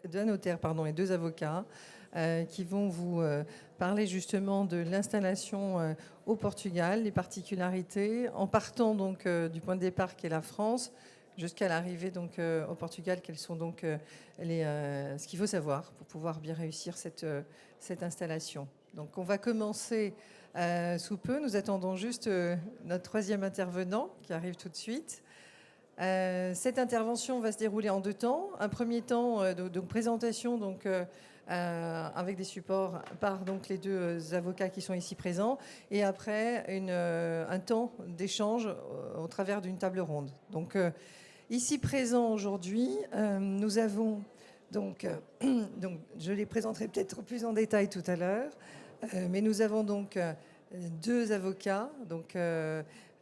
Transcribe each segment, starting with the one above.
Deux notaires, pardon, et deux avocats qui vont vous parler justement de l'installation au Portugal, les particularités, en partant donc du point de départ qui est la France, jusqu'à l'arrivée donc au Portugal, quels sont donc ce qu'il faut savoir pour pouvoir bien réussir cette installation. Donc on va commencer sous peu. Nous attendons juste notre troisième intervenant qui arrive tout de suite. Cette intervention va se dérouler en deux temps. Un premier temps de présentation avec des supports par donc, les deux avocats qui sont ici présents, et après un temps d'échange au travers d'une table ronde. Donc ici présent aujourd'hui, nous avons donc je les présenterai peut-être plus en détail tout à l'heure, mais nous avons donc deux avocats.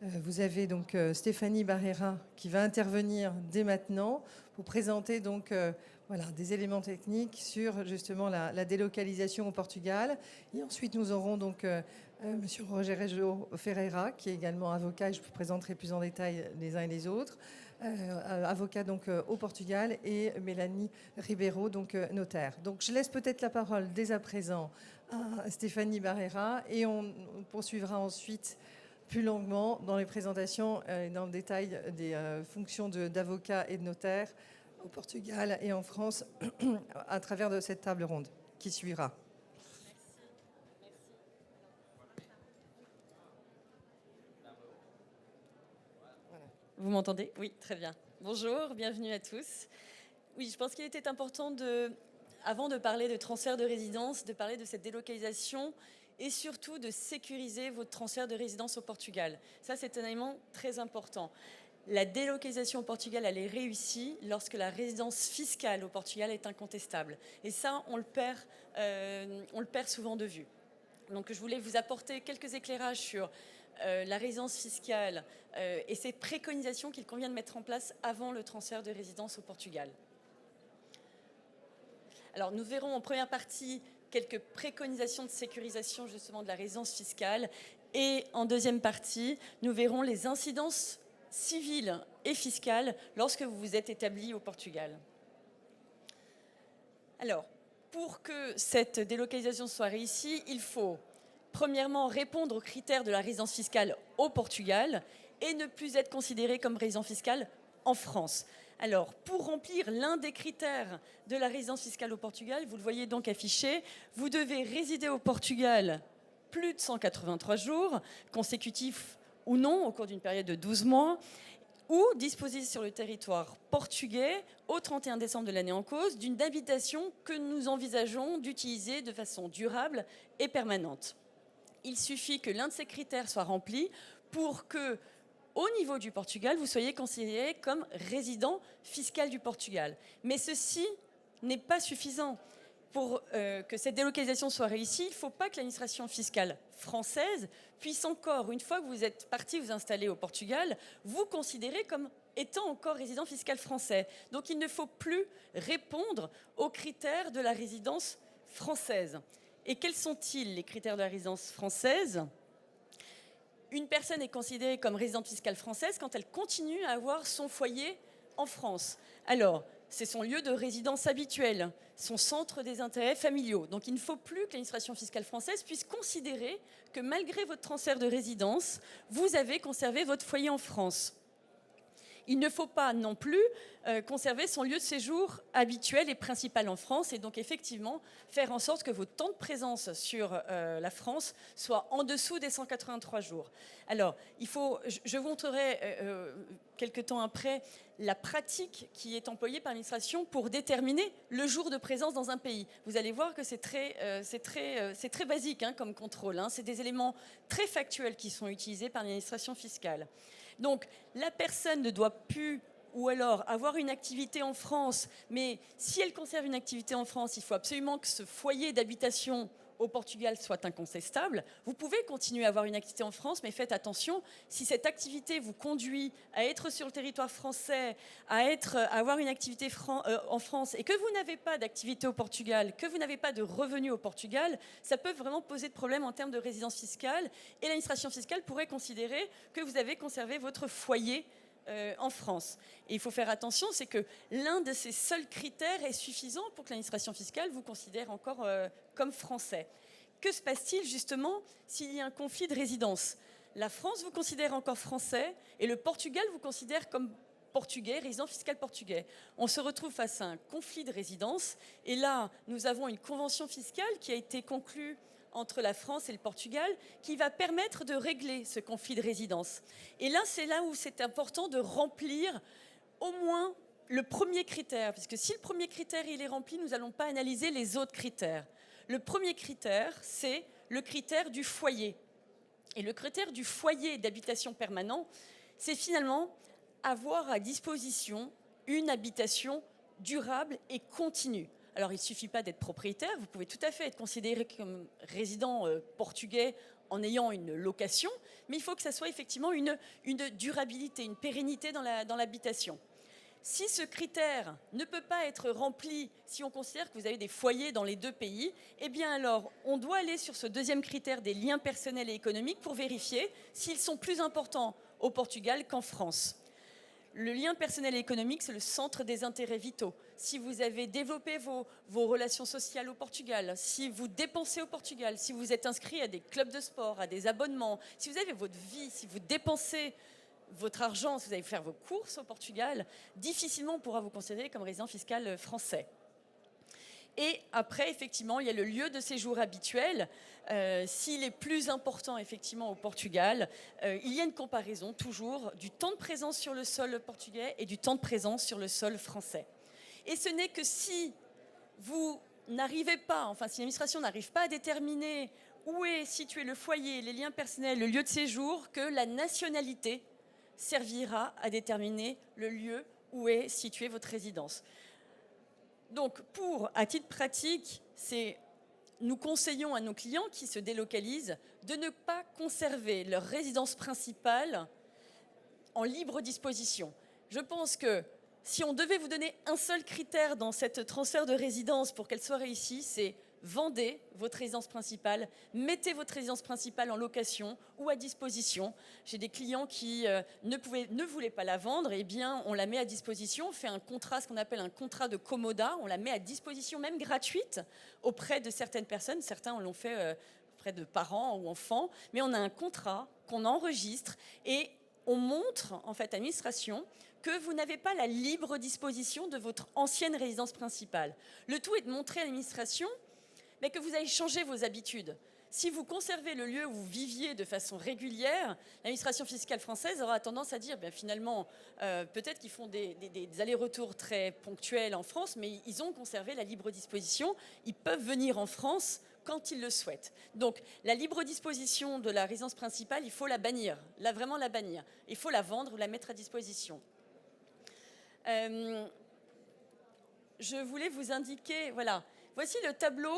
Vous avez donc Stéphanie Barrera qui va intervenir dès maintenant pour présenter des éléments techniques sur justement la délocalisation au Portugal. Et ensuite nous aurons donc Monsieur Roger Ferreira qui est également avocat, et je vous présenterai plus en détail les uns et les autres, avocat donc au Portugal, et Mélanie Ribeiro, donc notaire. Donc je laisse peut-être la parole dès à présent à Stéphanie Barrera et on poursuivra ensuite plus longuement dans les présentations et dans le détail des fonctions d'avocat et de notaire au Portugal et en France à travers de cette table ronde qui suivra. Vous m'entendez? Oui, très bien. Bonjour, bienvenue à tous. Oui, je pense qu'il était important avant de parler de transfert de résidence, de parler de cette délocalisation et surtout de sécuriser votre transfert de résidence au Portugal. Ça, c'est un élément très important. La délocalisation au Portugal, elle est réussie lorsque la résidence fiscale au Portugal est incontestable. Et ça, on le perd souvent de vue. Donc, je voulais vous apporter quelques éclairages sur la résidence fiscale et ces préconisations qu'il convient de mettre en place avant le transfert de résidence au Portugal. Alors, nous verrons en première partie quelques préconisations de sécurisation justement de la résidence fiscale. Et en deuxième partie, nous verrons les incidences civiles et fiscales lorsque vous vous êtes établi au Portugal. Alors, pour que cette délocalisation soit réussie, il faut premièrement répondre aux critères de la résidence fiscale au Portugal et ne plus être considéré comme résident fiscal en France. Alors, pour remplir l'un des critères de la résidence fiscale au Portugal, vous le voyez donc affiché, vous devez résider au Portugal plus de 183 jours, consécutifs ou non, au cours d'une période de 12 mois, ou disposer sur le territoire portugais, au 31 décembre de l'année en cause, d'une habitation que nous envisageons d'utiliser de façon durable et permanente. Il suffit que l'un de ces critères soit rempli pour que, au niveau du Portugal, vous soyez considéré comme résident fiscal du Portugal. Mais ceci n'est pas suffisant. Pour que cette délocalisation soit réussie, il ne faut pas que l'administration fiscale française puisse encore, une fois que vous êtes parti vous installer au Portugal, vous considérer comme étant encore résident fiscal français. Donc il ne faut plus répondre aux critères de la résidence française. Et quels sont-ils, les critères de la résidence française ? Une personne est considérée comme résidente fiscale française quand elle continue à avoir son foyer en France. Alors, c'est son lieu de résidence habituel, son centre des intérêts familiaux. Donc il ne faut plus que l'administration fiscale française puisse considérer que malgré votre transfert de résidence, vous avez conservé votre foyer en France. Il ne faut pas non plus conserver son lieu de séjour habituel et principal en France, et donc effectivement faire en sorte que votre temps de présence sur la France soit en dessous des 183 jours. Alors, je vous montrerai quelque temps après la pratique qui est employée par l'administration pour déterminer le jour de présence dans un pays. Vous allez voir que c'est très basique comme contrôle. C'est des éléments très factuels qui sont utilisés par l'administration fiscale. Donc, la personne ne doit plus ou alors avoir une activité en France, mais si elle conserve une activité en France, il faut absolument que ce foyer d'habitation au Portugal soit incontestable. Vous pouvez continuer à avoir une activité en France, mais faites attention, si cette activité vous conduit à être sur le territoire français, à avoir une activité en France, et que vous n'avez pas d'activité au Portugal, que vous n'avez pas de revenus au Portugal, ça peut vraiment poser de problèmes en termes de résidence fiscale, et l'administration fiscale pourrait considérer que vous avez conservé votre foyer en France. Et il faut faire attention, c'est que l'un de ces seuls critères est suffisant pour que l'administration fiscale vous considère encore comme français. Que se passe-t-il justement s'il y a un conflit de résidence? La France vous considère encore français et le Portugal vous considère comme portugais, résident fiscal portugais. On se retrouve face à un conflit de résidence et là, nous avons une convention fiscale qui a été conclue entre la France et le Portugal qui va permettre de régler ce conflit de résidence. Et là, c'est là où c'est important de remplir au moins le premier critère, puisque si le premier critère il est rempli, nous n'allons pas analyser les autres critères. Le premier critère, c'est le critère du foyer. Et le critère du foyer d'habitation permanent, c'est finalement avoir à disposition une habitation durable et continue. Alors, il ne suffit pas d'être propriétaire, vous pouvez tout à fait être considéré comme résident portugais en ayant une location, mais il faut que ça soit effectivement une durabilité, une pérennité dans l'habitation. Si ce critère ne peut pas être rempli, si on considère que vous avez des foyers dans les deux pays, eh bien alors on doit aller sur ce deuxième critère des liens personnels et économiques pour vérifier s'ils sont plus importants au Portugal qu'en France. Le lien personnel et économique, c'est le centre des intérêts vitaux. Si vous avez développé vos relations sociales au Portugal, si vous dépensez au Portugal, si vous êtes inscrit à des clubs de sport, à des abonnements, si vous avez votre vie, si vous dépensez votre argent, si vous allez faire vos courses au Portugal, difficilement on pourra vous considérer comme résident fiscal français. Et après, effectivement, il y a le lieu de séjour habituel. S'il est plus important, effectivement, au Portugal, il y a une comparaison, toujours, du temps de présence sur le sol portugais et du temps de présence sur le sol français. Et ce n'est que si vous n'arrivez pas, enfin, si l'administration n'arrive pas à déterminer où est situé le foyer, les liens personnels, le lieu de séjour, que la nationalité servira à déterminer le lieu où est située votre résidence. Donc, à titre pratique, nous conseillons à nos clients qui se délocalisent de ne pas conserver leur résidence principale en libre disposition. Je pense que si on devait vous donner un seul critère dans cette transfert de résidence pour qu'elle soit réussie, c'est vendez votre résidence principale, mettez votre résidence principale en location ou à disposition. J'ai des clients qui ne voulaient pas la vendre, eh bien on la met à disposition, on fait un contrat, ce qu'on appelle un contrat de commodat, on la met à disposition même gratuite auprès de certaines personnes, certains l'ont fait auprès de parents ou enfants, mais on a un contrat qu'on enregistre et on montre en fait à l'administration que vous n'avez pas la libre disposition de votre ancienne résidence principale. Le tout est de montrer à l'administration mais que vous avez changé vos habitudes. Si vous conservez le lieu où vous viviez de façon régulière, l'administration fiscale française aura tendance à dire, finalement, peut-être qu'ils font des allers-retours très ponctuels en France, mais ils ont conservé la libre disposition. Ils peuvent venir en France quand ils le souhaitent. Donc, la libre disposition de la résidence principale, il faut la bannir, vraiment la bannir. Il faut la vendre ou la mettre à disposition. Je voulais vous indiquer, voilà. Voici le tableau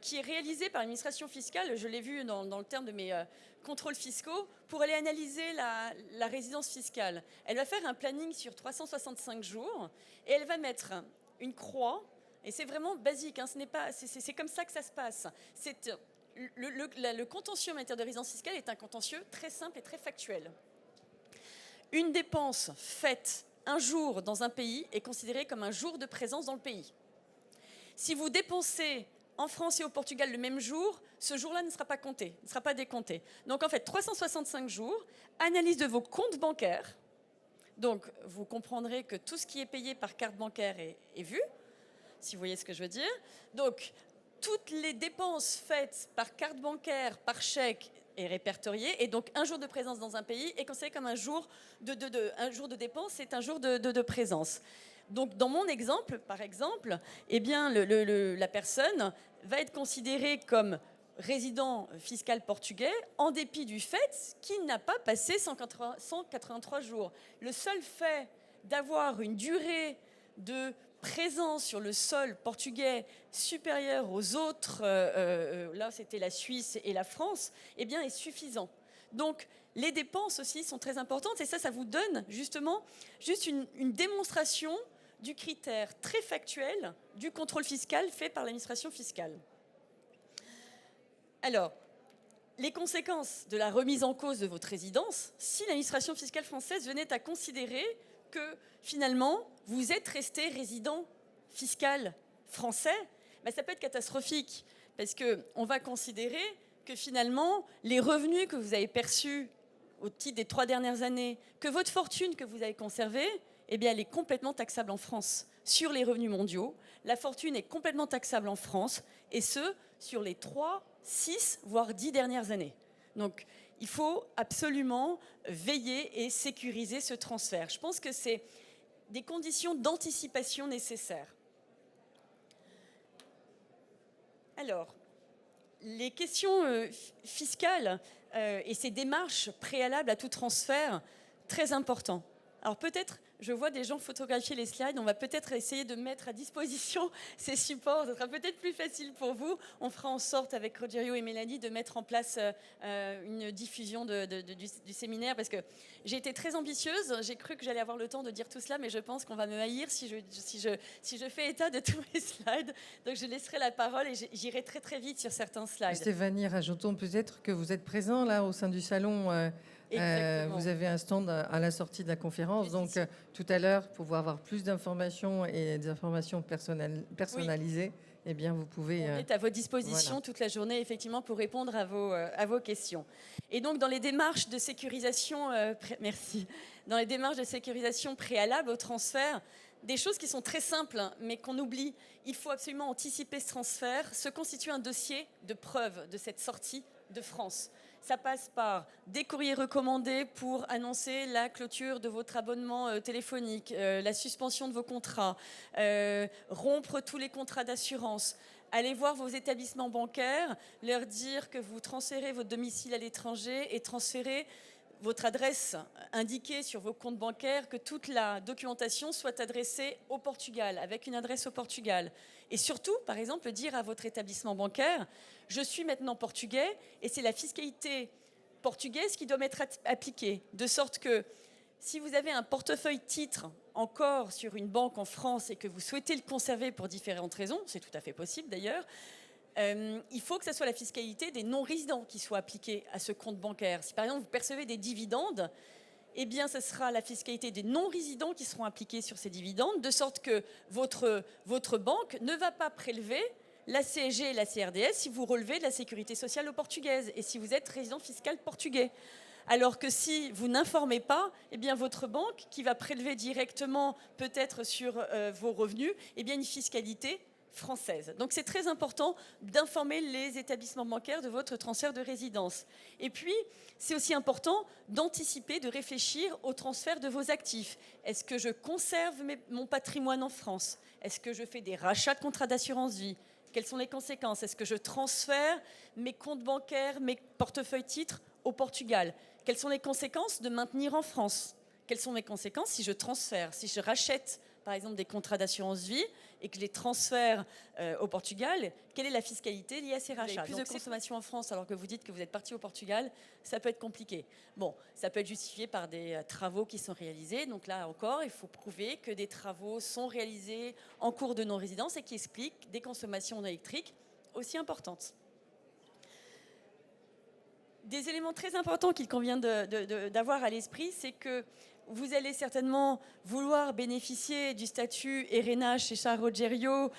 qui est réalisé par l'administration fiscale, je l'ai vu dans le terme de mes contrôles fiscaux, pour aller analyser la résidence fiscale. Elle va faire un planning sur 365 jours et elle va mettre une croix, et c'est vraiment basique, hein, c'est comme ça que ça se passe. Le contentieux en matière de résidence fiscale est un contentieux très simple et très factuel. Une dépense faite un jour dans un pays est considérée comme un jour de présence dans le pays. Si vous dépensez en France et au Portugal le même jour, ce jour-là ne sera pas compté, ne sera pas décompté. Donc en fait, 365 jours, analyse de vos comptes bancaires. Donc vous comprendrez que tout ce qui est payé par carte bancaire est vu, si vous voyez ce que je veux dire. Donc toutes les dépenses faites par carte bancaire, par chèque, est répertorié, et donc un jour de présence dans un pays est considéré comme un jour de dépense, c'est un jour de présence. Donc, dans mon exemple, par exemple, eh bien, la personne va être considérée comme résident fiscal portugais en dépit du fait qu'il n'a pas passé 183 jours. Le seul fait d'avoir une durée de présence sur le sol portugais supérieure aux autres, là c'était la Suisse et la France, eh bien, est suffisant. Donc, les dépenses aussi sont très importantes et ça vous donne justement juste une démonstration du critère très factuel du contrôle fiscal fait par l'administration fiscale. Alors, Les conséquences de la remise en cause de votre résidence, si l'administration fiscale française venait à considérer que finalement vous êtes resté résident fiscal français, ben ça peut être catastrophique parce qu'on va considérer que finalement les revenus que vous avez perçus au titre des 3 dernières années, que votre fortune que vous avez conservée, eh bien, elle est complètement taxable en France sur les revenus mondiaux. La fortune est complètement taxable en France et ce, sur les 3, 6, voire 10 dernières années. Donc, il faut absolument veiller et sécuriser ce transfert. Je pense que c'est des conditions d'anticipation nécessaires. Alors, les questions fiscales et ces démarches préalables à tout transfert, très important. Alors peut-être, je vois des gens photographier les slides, on va peut-être essayer de mettre à disposition ces supports, ce sera peut-être plus facile pour vous. On fera en sorte avec Rogerio et Mélanie de mettre en place une diffusion du séminaire parce que j'ai été très ambitieuse, j'ai cru que j'allais avoir le temps de dire tout cela, mais je pense qu'on va me haïr si je fais état de tous mes slides. Donc je laisserai la parole et j'irai très très vite sur certains slides. Stéphanie, rajoutons peut-être que vous êtes présent là au sein du salon. Vous avez un stand à la sortie de la conférence, donc tout à l'heure, pour avoir plus d'informations et des informations personnalisées, eh bien, vous pouvez... On est à votre disposition toute la journée, effectivement, pour répondre à vos questions. Et donc, dans les démarches de sécurisation, dans les démarches de sécurisation préalables au transfert, des choses qui sont très simples, mais qu'on oublie. Il faut absolument anticiper ce transfert, se constituer un dossier de preuve de cette sortie de France. Ça passe par des courriers recommandés pour annoncer la clôture de votre abonnement téléphonique, la suspension de vos contrats, rompre tous les contrats d'assurance, aller voir vos établissements bancaires, leur dire que vous transférez votre domicile à l'étranger et transférer votre adresse indiquée sur vos comptes bancaires, que toute la documentation soit adressée au Portugal, avec une adresse au Portugal. Et surtout, par exemple, dire à votre établissement bancaire, je suis maintenant portugais et c'est la fiscalité portugaise qui doit m'être appliquée. De sorte que si vous avez un portefeuille titre encore sur une banque en France et que vous souhaitez le conserver pour différentes raisons, c'est tout à fait possible d'ailleurs, il faut que ce soit la fiscalité des non-résidents qui soit appliquée à ce compte bancaire. Si par exemple vous percevez des dividendes, eh bien ce sera la fiscalité des non-résidents qui seront appliquées sur ces dividendes, de sorte que votre banque ne va pas prélever la CSG et la CRDS si vous relevez de la sécurité sociale portugaise et si vous êtes résident fiscal portugais. Alors que si vous n'informez pas, eh bien votre banque, qui va prélever directement peut-être sur vos revenus, eh bien une fiscalité française. Donc c'est très important d'informer les établissements bancaires de votre transfert de résidence. Et puis, c'est aussi important d'anticiper, de réfléchir au transfert de vos actifs. Est-ce que je conserve mon patrimoine en France? Est-ce que je fais des rachats de contrats d'assurance vie? Quelles sont les conséquences? Est-ce que je transfère mes comptes bancaires, mes portefeuilles titres au Portugal? Quelles sont les conséquences de maintenir en France? Quelles sont mes conséquences si je transfère, si je rachète par exemple des contrats d'assurance vie et que je les transfère au Portugal? Quelle est la fiscalité liée à ces rachats? Plus de consommation en France alors que vous dites que vous êtes parti au Portugal, ça peut être compliqué. Bon, ça peut être justifié par des travaux qui sont réalisés. Donc là encore, il faut prouver que des travaux sont réalisés en cours de non-résidence et qui expliquent des consommations électriques aussi importantes. Des éléments très importants qu'il convient d'avoir à l'esprit, c'est que vous allez certainement vouloir bénéficier du statut RNH chez Charles Rogerio.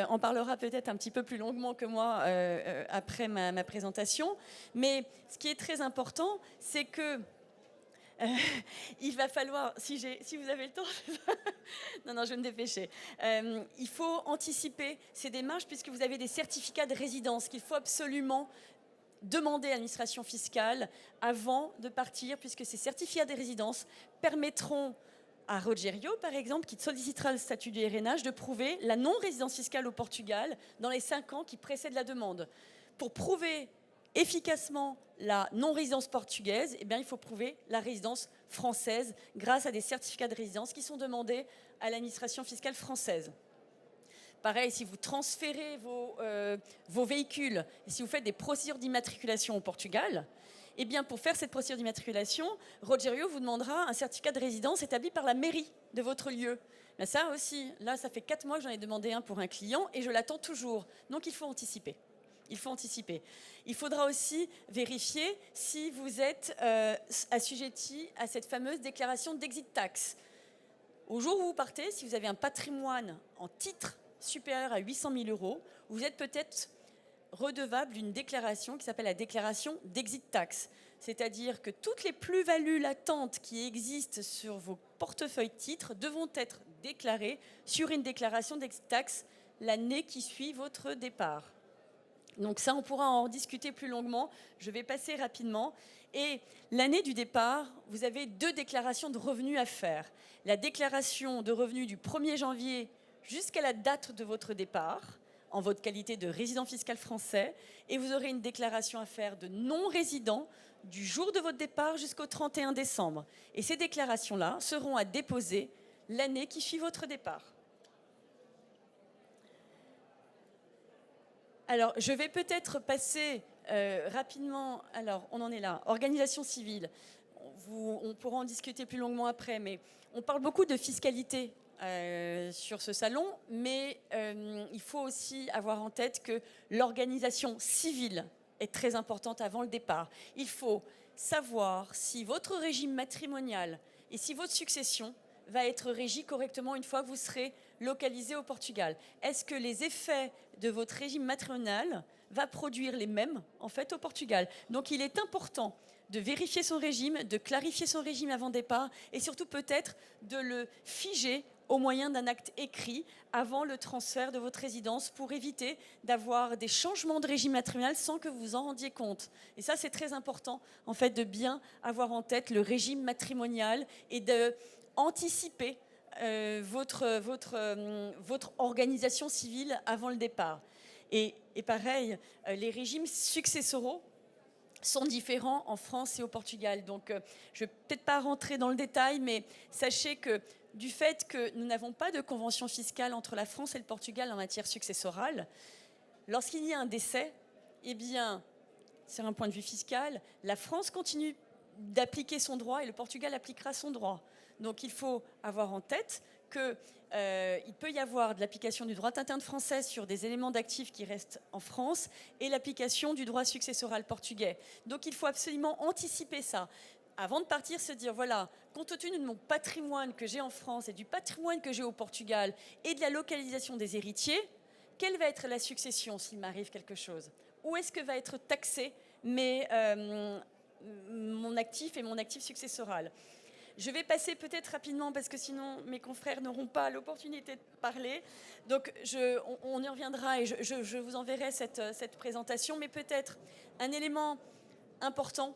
En parlera peut-être un petit peu plus longuement que moi après ma présentation. Mais ce qui est très important, c'est que il va falloir, si vous avez le temps, non, je vais me dépêcher. Il faut anticiper ces démarches puisque vous avez des certificats de résidence qu'il faut absolument demander à l'administration fiscale avant de partir, puisque ces certificats de résidence permettront à Rogerio, par exemple, qui sollicitera le statut du RNH, de prouver la non-résidence fiscale au Portugal dans les 5 ans qui précèdent la demande. Pour prouver efficacement la non-résidence portugaise, eh bien, il faut prouver la résidence française grâce à des certificats de résidence qui sont demandés à l'administration fiscale française. Pareil, si vous transférez vos véhicules et si vous faites des procédures d'immatriculation au Portugal, eh bien pour faire cette procédure d'immatriculation, Rogerio vous demandera un certificat de résidence établi par la mairie de votre lieu. Mais ça aussi, là, ça fait 4 mois que j'en ai demandé un pour un client et je l'attends toujours. Donc il faut anticiper. Il faut anticiper. Il faudra aussi vérifier si vous êtes assujetti à cette fameuse déclaration d'exit tax. Au jour où vous partez, si vous avez un patrimoine en titres supérieur à 800 000 euros, vous êtes peut-être redevable d'une déclaration qui s'appelle la déclaration d'exit tax. C'est-à-dire que toutes les plus-values latentes qui existent sur vos portefeuilles titres devront être déclarées sur une déclaration d'exit tax l'année qui suit votre départ. Donc ça, on pourra en discuter plus longuement. Je vais passer rapidement. Et l'année du départ, vous avez 2 déclarations de revenus à faire. La déclaration de revenus du 1er janvier jusqu'à la date de votre départ, en votre qualité de résident fiscal français, et vous aurez une déclaration à faire de non-résident du jour de votre départ jusqu'au 31 décembre. Et ces déclarations-là seront à déposer l'année qui suit votre départ. Alors, je vais peut-être passer rapidement. Alors, on en est là. Organisation civile. On pourra en discuter plus longuement après, mais on parle beaucoup de fiscalité sur ce salon, mais il faut aussi avoir en tête que l'organisation civile est très importante avant le départ. Il faut savoir si votre régime matrimonial et si votre succession va être régie correctement une fois que vous serez localisé au Portugal. Est-ce que les effets de votre régime matrimonial va produire les mêmes en fait au Portugal? Donc il est important de vérifier son régime, de clarifier son régime avant départ et surtout peut-être de le figer au moyen d'un acte écrit avant le transfert de votre résidence pour éviter d'avoir des changements de régime matrimonial sans que vous vous en rendiez compte. Et ça, c'est très important, en fait, de bien avoir en tête le régime matrimonial et d'anticiper votre organisation civile avant le départ. Et pareil, les régimes successoraux sont différents en France et au Portugal. Donc, je ne vais peut-être pas rentrer dans le détail, mais sachez que du fait que nous n'avons pas de convention fiscale entre la France et le Portugal en matière successorale, lorsqu'il y a un décès, eh bien, sur un point de vue fiscal, la France continue d'appliquer son droit et le Portugal appliquera son droit. Donc, il faut avoir en tête qu'il peut y avoir de l'application du droit interne français sur des éléments d'actifs qui restent en France et l'application du droit successoral portugais. Donc, il faut absolument anticiper ça. Avant de partir, se dire, voilà, compte tenu de mon patrimoine que j'ai en France et du patrimoine que j'ai au Portugal et de la localisation des héritiers, quelle va être la succession s'il m'arrive quelque chose? Où est-ce que va être taxé mon actif et mon actif successoral? Je vais passer peut-être rapidement parce que sinon mes confrères n'auront pas l'opportunité de parler. Donc on y reviendra et je vous enverrai cette présentation. Mais peut-être un élément important,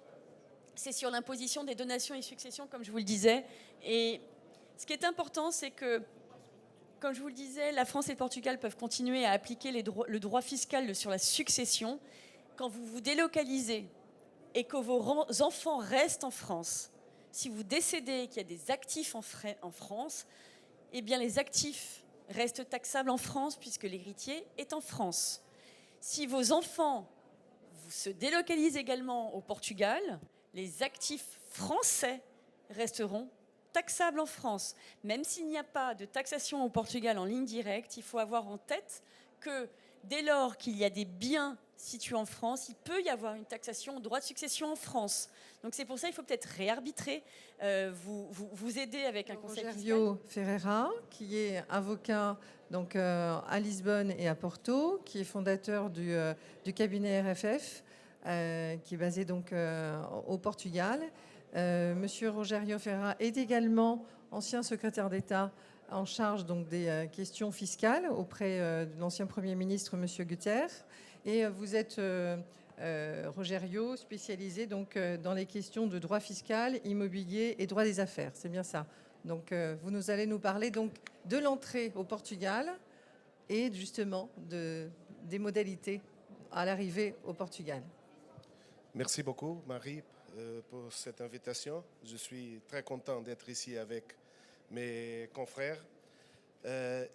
c'est sur l'imposition des donations et successions, comme je vous le disais. Et ce qui est important, c'est que, comme je vous le disais, la France et le Portugal peuvent continuer à appliquer le droit fiscal sur la succession. Quand vous vous délocalisez et que vos enfants restent en France, si vous décédez, qu'il y a des actifs en France, eh bien les actifs restent taxables en France puisque l'héritier est en France. Si vos enfants se délocalisent également au Portugal, les actifs français resteront taxables en France. Même s'il n'y a pas de taxation au Portugal en ligne directe, il faut avoir en tête que dès lors qu'il y a des biens situés en France, il peut y avoir une taxation au droit de succession en France. Donc c'est pour ça qu'il faut peut-être réarbitrer, vous aider avec un conseil fiscal. Rogério Ferreira, qui est avocat donc, à Lisbonne et à Porto, qui est fondateur du cabinet RFF, qui est basé donc au Portugal. Monsieur Rogério Ferreira est également ancien secrétaire d'État en charge donc des questions fiscales auprès de l'ancien Premier ministre, Monsieur Guterres. Et vous êtes, Rogério, spécialisé donc, dans les questions de droit fiscal, immobilier et droit des affaires. C'est bien ça. Donc, vous allez nous parler donc, de l'entrée au Portugal et justement des modalités à l'arrivée au Portugal. Merci beaucoup, Marie, pour cette invitation. Je suis très content d'être ici avec mes confrères.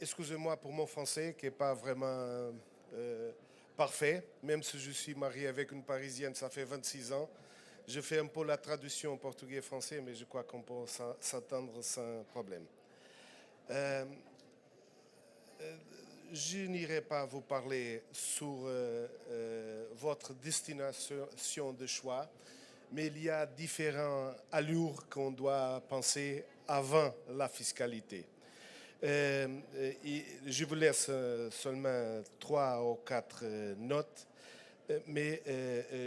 Excusez-moi pour mon français qui n'est pas vraiment parfait, même si je suis marié avec une Parisienne, ça fait 26 ans. Je fais un peu la traduction portugais-français, mais je crois qu'on peut s'entendre sans problème. je n'irai pas vous parler sur votre destination de choix, mais il y a différentes allures qu'on doit penser avant la fiscalité. Je vous laisse seulement 3 ou 4 notes, mais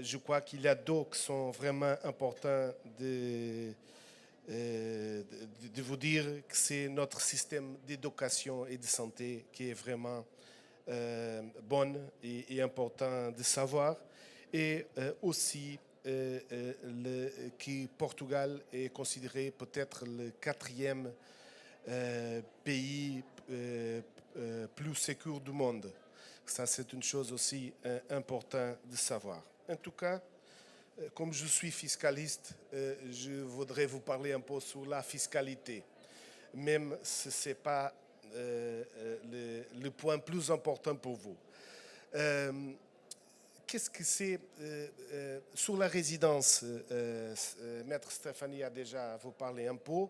je crois qu'il y a d'autres qui sont vraiment importants de vous dire que c'est notre système d'éducation et de santé qui est vraiment bon et important de savoir. Et aussi que Portugal est considéré peut-être le 4e pays plus sûr du monde. Ça, c'est une chose aussi importante de savoir. En tout cas, comme je suis fiscaliste, je voudrais vous parler un peu sur la fiscalité, même si ce n'est pas le point plus important pour vous. Qu'est-ce que c'est sur la résidence? Maître Stéphanie a déjà vous parlé un peu.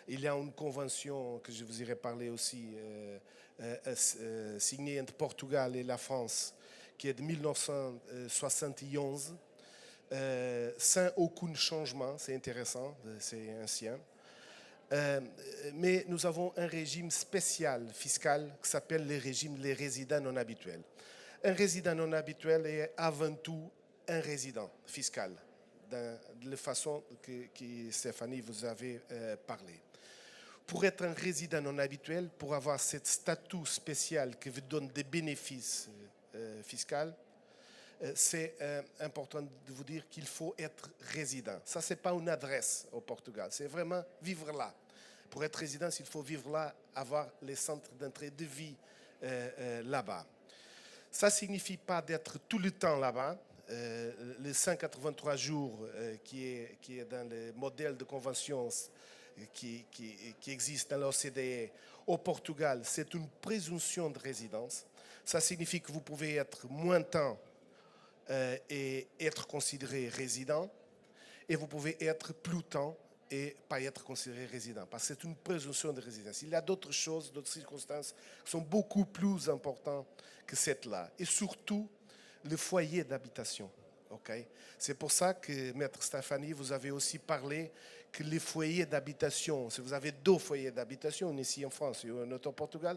Il y a une convention que je vous irai parler aussi, signée entre Portugal et la France, qui est de 1971. Sans aucun changement, c'est intéressant, c'est ancien. Mais nous avons un régime spécial fiscal qui s'appelle le régime des résidents non habituels. Un résident non habituel est avant tout un résident fiscal, de la façon que Stéphanie vous avait parlé. Pour être un résident non habituel, pour avoir ce statut spécial qui vous donne des bénéfices fiscaux, c'est important de vous dire qu'il faut être résident. Ça, ce n'est pas une adresse au Portugal, c'est vraiment vivre là. Pour être résident, il faut vivre là, avoir les centres d'entrée de vie là-bas. Ça ne signifie pas d'être tout le temps là-bas. Les 183 jours qui est dans le modèle de convention qui existe dans l'OCDE au Portugal, c'est une présomption de résidence. Ça signifie que vous pouvez être moins de temps et être considéré résident, et vous pouvez être plus de temps et pas être considéré résident, parce que c'est une présomption de résidence. Il y a d'autres choses, d'autres circonstances qui sont beaucoup plus importantes que cette-là, et surtout le foyer d'habitation. Okay? C'est pour ça que, Maître Stéphanie, vous avez aussi parlé que les foyers d'habitation, si vous avez 2 foyers d'habitation, ici en France et au Portugal,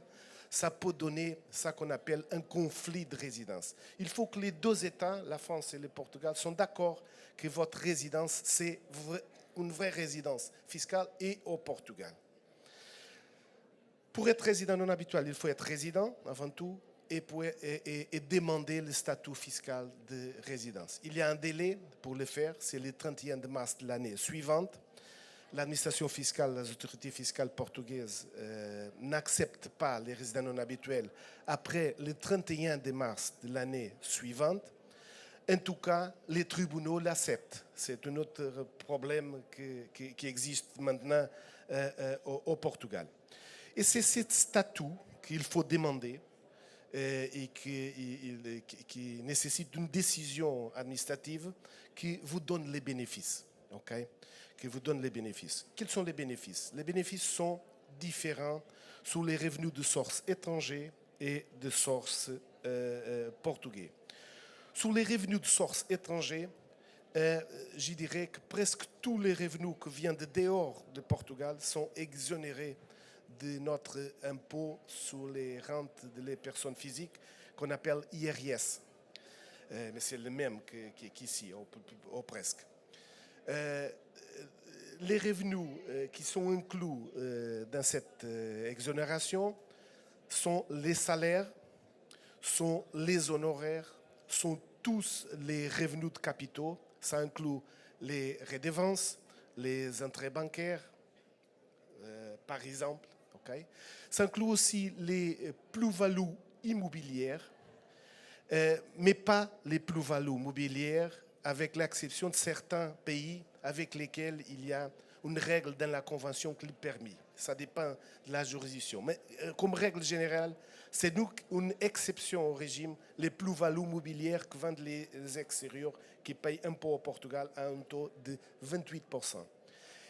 ça peut donner ce qu'on appelle un conflit de résidence. Il faut que les 2 États, la France et le Portugal, soient d'accord que votre résidence, c'est une vraie résidence fiscale et au Portugal. Pour être résident non habituel, il faut être résident avant tout et demander le statut fiscal de résidence. Il y a un délai pour le faire, c'est le 31 mars de l'année suivante. L'administration fiscale, les autorités fiscales portugaises n'acceptent pas les résidents non habituels après le 31 mars de l'année suivante. En tout cas, les tribunaux l'acceptent. C'est un autre problème qui existe maintenant au Portugal. Et c'est ce statut qu'il faut demander et qui nécessite une décision administrative qui vous donne les bénéfices. Okay? Qui vous donne les bénéfices. Quels sont les bénéfices? Les bénéfices sont différents sur les revenus de source étrangère et de source portugais. Sur les revenus de source étrangère, je dirais que presque tous les revenus qui viennent de dehors de Portugal sont exonérés de notre impôt sur les rentes des personnes physiques qu'on appelle IRS. Mais c'est le même qu'ici, ou presque. Les revenus qui sont inclus dans cette exonération sont les salaires, sont les honoraires, sont tous les revenus de capitaux. Ça inclut les redevances, les entrées bancaires, par exemple. Okay? Ça inclut aussi les plus-values immobilières, mais pas les plus-values mobilières, avec l'exception de certains pays avec lesquels il y a une règle dans la Convention qui le permet. Ça dépend de la juridiction. Mais comme règle générale, c'est une exception au régime, les plus-values mobilières que vendent les extérieurs qui payent impôt au Portugal à un taux de 28%.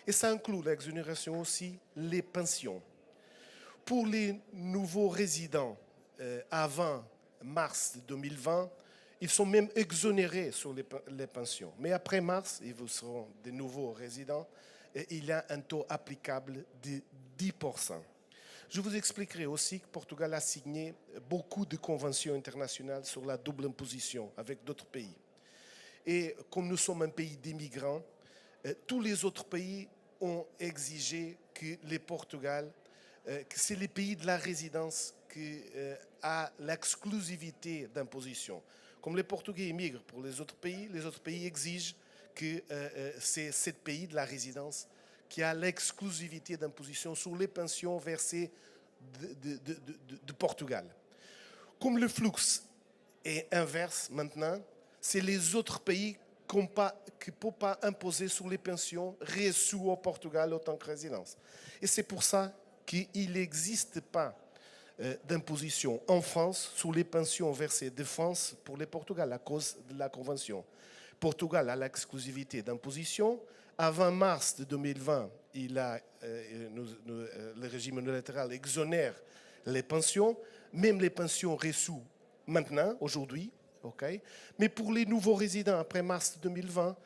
Et ça inclut l'exonération aussi les pensions. Pour les nouveaux résidents avant mars 2020, ils sont même exonérés sur les pensions. Mais après mars, ils seront de nouveaux résidents et il y a un taux applicable de 10%. Je vous expliquerai aussi que Portugal a signé beaucoup de conventions internationales sur la double imposition avec d'autres pays. Et comme nous sommes un pays d'immigrants, tous les autres pays ont exigé que le Portugal, que c'est les pays de la résidence qui a l'exclusivité d'imposition. Comme les Portugais immigrent pour les autres pays exigent que c'est ce pays de la résidence qui a l'exclusivité d'imposition sur les pensions versées de Portugal. Comme le flux est inverse maintenant, c'est les autres pays qui ne peuvent pas imposer sur les pensions reçues au Portugal en tant que résidence. Et c'est pour ça qu'il n'existe pas d'imposition en France sur les pensions versées de France pour le Portugal à cause de la Convention. Portugal a l'exclusivité d'imposition. Avant mars de 2020, le régime unilatéral exonère les pensions, même les pensions reçues maintenant, aujourd'hui. Okay. Mais pour les nouveaux résidents, après mars 2020,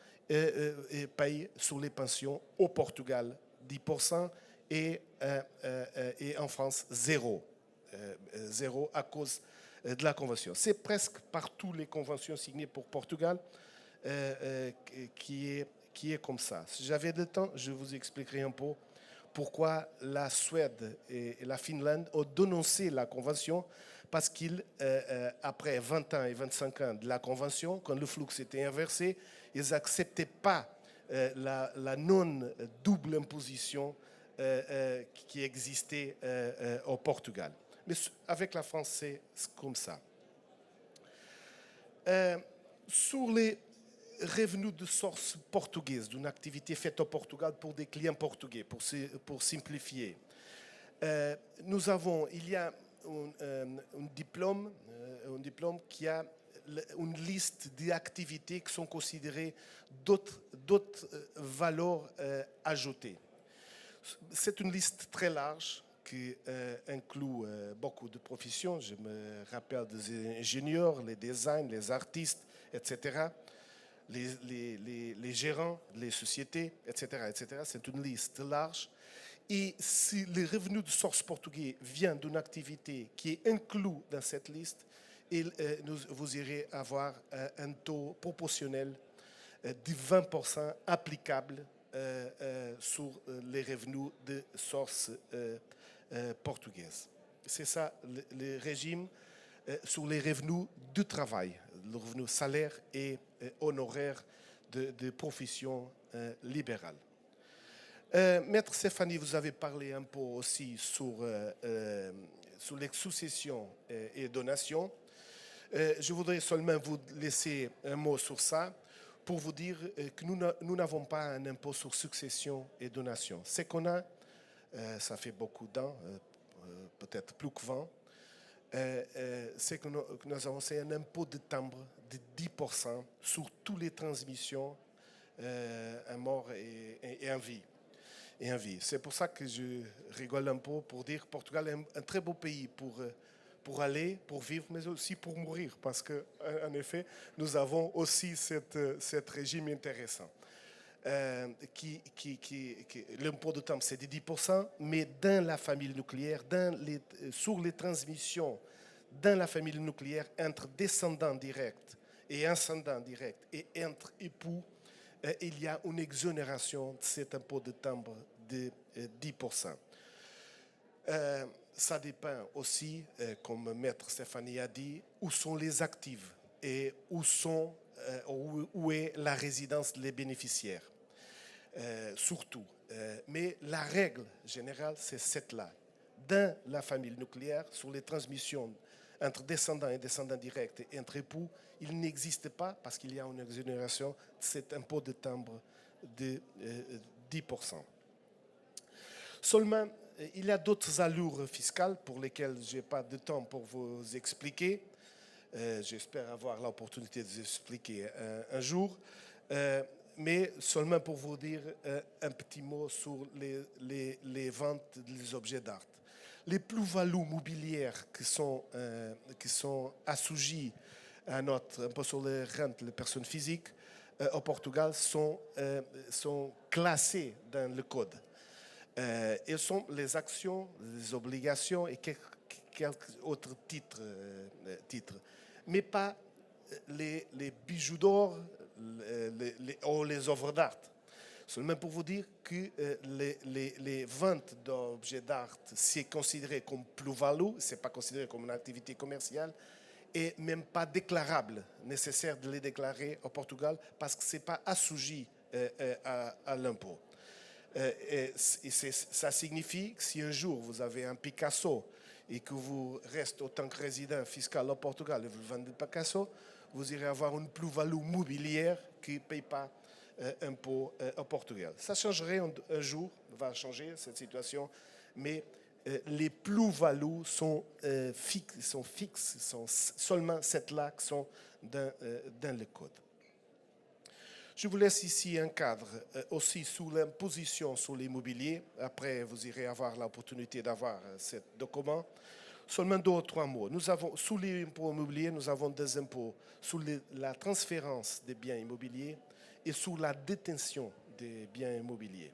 payent sur les pensions au Portugal 10% et en France 0. 0 à cause de la Convention. C'est presque partout les conventions signées pour Portugal qui est comme ça. Si j'avais le temps, je vous expliquerai un peu pourquoi la Suède et la Finlande ont dénoncé la Convention, parce qu'après 20 ans et 25 ans de la Convention, quand le flux était inversé, ils n'acceptaient pas la non-double imposition qui existait au Portugal. Mais avec la France, c'est comme ça. Sur les revenus de source portugaise d'une activité faite au Portugal pour des clients portugais, pour simplifier, il y a un diplôme qui a une liste d'activités qui sont considérées d'autres valeurs ajoutées. C'est une liste très large qui inclut beaucoup de professions. Je me rappelle des ingénieurs, les designers, les artistes, etc., les gérants, les sociétés, etc., etc. C'est une liste large. Et si les revenus de source portugais viennent d'une activité qui est inclue dans cette liste, vous irez avoir un taux proportionnel de 20% applicable sur les revenus de source portugaise. C'est ça le régime sur les revenus du travail, le revenu salaire et honoraire de profession libérale. Maître Stéphanie, vous avez parlé un peu aussi sur les successions et donations. Je voudrais seulement vous laisser un mot sur ça pour vous dire que nous n'avons pas un impôt sur succession et donation. Ce qu'on a, ça fait beaucoup d'ans, peut-être plus que 20, c'est que nous avons un impôt de timbre de 10% sur toutes les transmissions à mort et en vie. C'est pour ça que je rigole un peu pour dire que Portugal est un très beau pays pour aller, pour vivre, mais aussi pour mourir, parce qu'en effet, nous avons aussi cet régime intéressant. L'impôt de timbre, c'est de 10%, mais dans la famille nucléaire, sur les transmissions dans la famille nucléaire, entre descendants directs et ascendants directs et entre époux, il y a une exonération de cet impôt de timbre de 10%. Ça dépend aussi, comme Maître Stéphanie a dit, où sont les actifs et où est la résidence des bénéficiaires, surtout. Mais la règle générale, c'est cette-là. Dans la famille nucléaire, sur les transmissions entre descendants et descendants directs et entre époux, il n'existe pas, parce qu'il y a une exonération de cet impôt de timbre de 10%. Seulement, il y a d'autres allures fiscales pour lesquelles je n'ai pas de temps pour vous expliquer. J'espère avoir l'opportunité de vous expliquer un jour. Mais seulement pour vous dire un petit mot sur les ventes des objets d'art. Les plus-values mobilières qui sont assujetties à notre impôt sur les rentes, les personnes physiques, au Portugal, sont classées dans le code. Elles sont les actions, les obligations et quelques autres titres. Mais pas les bijoux d'or ou les œuvres d'art. Seulement pour vous dire que les ventes d'objets d'art, c'est considéré comme plus-value, ce n'est pas considéré comme une activité commerciale et même pas déclarable, nécessaire de les déclarer au Portugal parce que ce n'est pas assujetti à l'impôt. Ça signifie que si un jour vous avez un Picasso et que vous restez autant que résident fiscal au Portugal et vous vendez le Picasso, vous irez avoir une plus-value mobilière qui ne paye pas impôt au Portugal. Ça changerait un jour, va changer cette situation, mais les plus-values sont fixes, sont seulement celles-là qui sont dans le code. Je vous laisse ici un cadre aussi sous l'imposition sur l'immobilier. Après, vous irez avoir l'opportunité d'avoir ce document. Seulement 2 ou 3 mots. Nous avons, sous l'impôt immobilier, nous avons des impôts sous la transférence des biens immobiliers et sous la détention des biens immobiliers.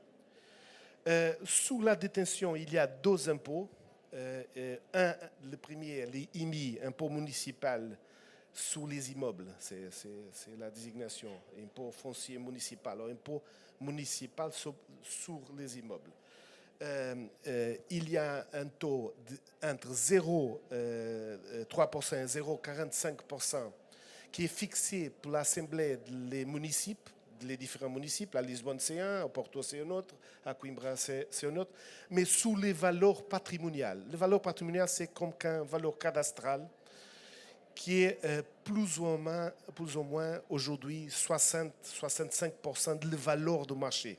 Sous la détention, il y a 2 impôts. Le premier, l'IMI, impôt municipal sous les immeubles, c'est la désignation, impôt foncier municipal, ou impôt municipal sur les immeubles. Il y a un taux entre 0,3% et 0,45% qui est fixé pour l'Assemblée des municipes, les différents municipes, à Lisbonne c'est un, à Porto c'est un autre, à Coimbra c'est un autre, mais sous les valeurs patrimoniales. Les valeurs patrimoniales, c'est comme qu'un valeur cadastrale qui est plus ou moins aujourd'hui 60-65% de la valeur du marché.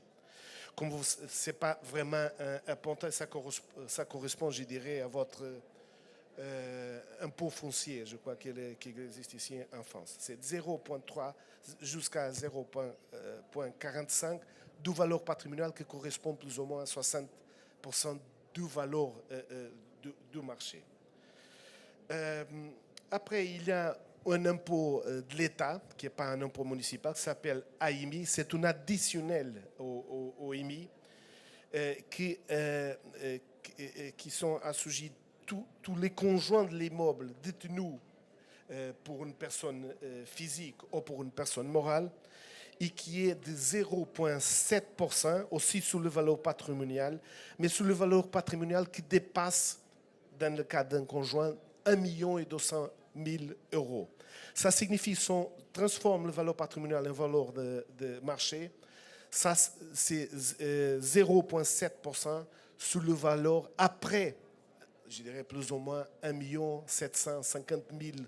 Comme ce n'est pas vraiment un pontin, ça correspond, je dirais, à votre impôt foncier, je crois qu'il existe ici en France. C'est 0,3 jusqu'à 0,45 de valeur patrimoniale qui correspond plus ou moins à 60% de valeur du marché. Après, il y a un impôt de l'État, qui n'est pas un impôt municipal, qui s'appelle AIMI. C'est un additionnel au IMI qui sont assujettis tous les conjoints de l'immeuble détenus pour une personne physique ou pour une personne morale et qui est de 0,7% aussi sous le valeur patrimoniale, mais sous le valeur patrimoniale qui dépasse, dans le cas d'un conjoint, 1,2 million d'euros. Ça signifie qu'on transforme le valeur patrimoniale en valeur de marché. Ça, c'est 0,7% sous le valeur après, je dirais plus ou moins 1,750 000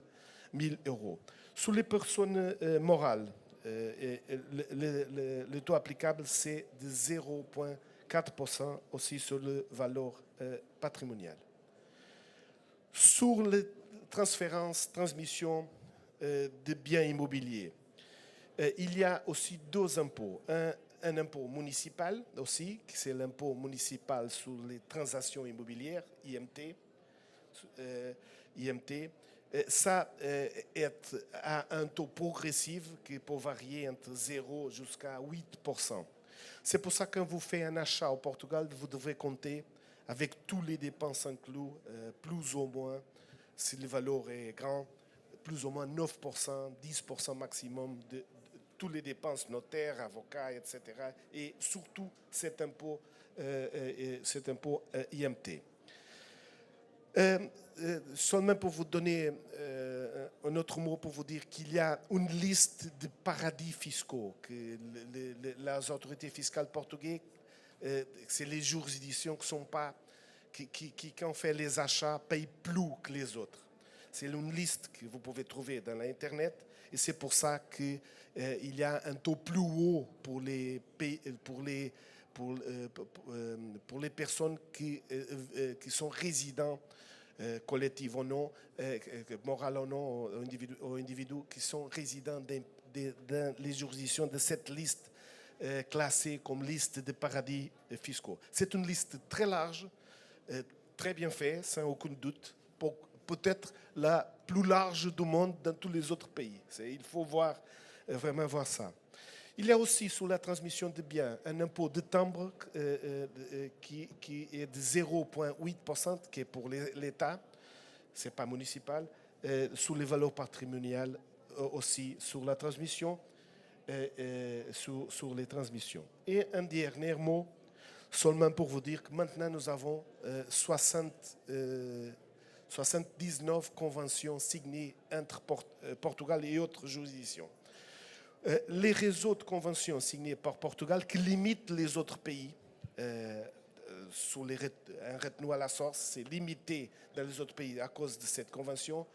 euros. Sous les personnes morales, le taux applicable, c'est de 0,4% aussi sur le valeur patrimoniale. Sur les transmission de biens immobiliers, il y a aussi 2 impôts. Un impôt municipal aussi, qui c'est l'impôt municipal sur les transactions immobilières, IMT. Ça est à un taux progressif qui peut varier entre 0 jusqu'à 8%. C'est pour ça que quand vous faites un achat au Portugal, vous devez compter avec tous les dépenses inclus, plus ou moins, si le valeur est grand, plus ou moins 9%, 10% maximum de toutes les dépenses, notaires, avocats, etc. Et surtout cet impôt IMT. Seulement pour vous donner un autre mot pour vous dire qu'il y a une liste de paradis fiscaux que les autorités fiscales portugaises, c'est les juridictions qui sont pas qui quand on fait les achats, payent plus que les autres. C'est une liste que vous pouvez trouver dans l'Internet et c'est pour ça qu'il y a un taux plus haut pour les personnes qui sont résidents collectifs ou non, moral ou non, aux individus qui sont résidents dans les juridictions de cette liste classée comme liste de paradis fiscaux. C'est une liste très large, très bien fait, sans aucun doute, peut-être la plus large du monde dans tous les autres pays. Il faut vraiment voir ça. Il y a aussi sur la transmission de biens un impôt de timbre qui est de 0,8%, qui est pour l'État, ce n'est pas municipal, sur les valeurs patrimoniales aussi, sur la transmission, sur les transmissions. Et un dernier mot, seulement pour vous dire que maintenant nous avons 79 conventions signées entre Portugal et autres juridictions. Les réseaux de conventions signés par Portugal qui limitent les autres pays sur un retenue à la source, c'est limité dans les autres pays à cause de cette convention.